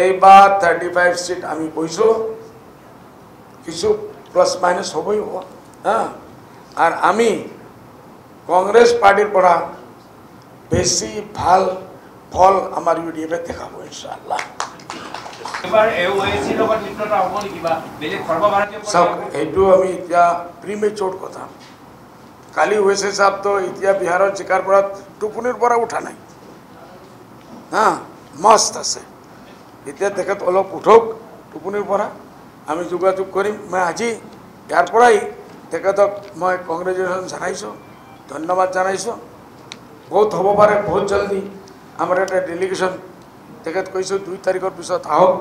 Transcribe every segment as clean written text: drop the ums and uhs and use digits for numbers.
এইবার 35 সিট আমি কইছো কিছু প্লাস মাইনাস হবই হব হ্যাঁ আর আমি কংগ্রেস পার্টির পড়া বেশি ভাল ফল আমার ইউডিএফে দেখাবো ইনশাআল্লাহ এবার এওএসি লগত লিপ্ততা হ'ব নেকি বা বেলেগ সর্বভারতীয় সব এইটো আমি এতিয়া প্রিমেচুর কথা কালি ওয়েসে সাহেব তো এতিয়া বিহারের চিকার পড়া টুকুনির পড়া উঠা নাই হ্যাঁ মস্ত আছে এতিয়া তেখেত অলপ উঠক টুকুনির পড়া আমি যোগাযোগ কৰিম মই আজি ইয়াৰ পৰাই তেখেতক মই কংগ্ৰেচুলেশ্যন জানাইছোঁ ধন্যবাদ জানাইছোঁ বহুত হ'ব পাৰে বহুত জলদি আমাৰ এটা ডেলিগেশ্যন তেখেত কৈছোঁ 2 তাৰিখৰ পিছত আহক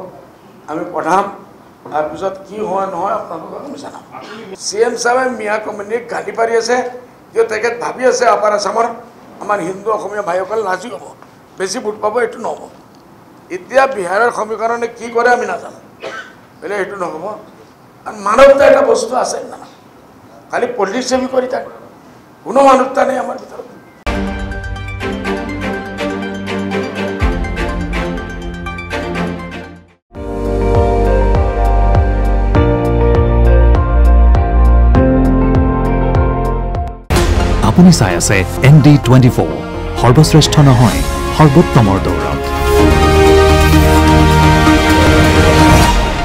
আমি পঠাম তাৰপিছত কি হয় নহয় আপোনালোকক আমি জনাম CM সাহেবে মিয়া কমিউনিক গালি পাৰি আছে যে তেখেত ভাবি আছে আপাৰ আসামৰ আমাৰ হিন্দু অসমীয়া ভাইসকল নাজি হ'ব বেছি ভোট পাব এইটো নহ'ব এতিয়া বিহাৰৰ সমীকৰণে কি কৰে আমি নাজানো বেলে এইটো নহ'ব আৰু মানৱতা এটা বস্তু আছে না খালি পলিটিক্স আমি কৰি থাক কোনো মানৱতা নাই আমাৰ ভিতৰত আপুনি চাই আছে ND24 সৰ্বশ্ৰেষ্ঠ নহয় সৰ্বোত্তমৰ দৌৰত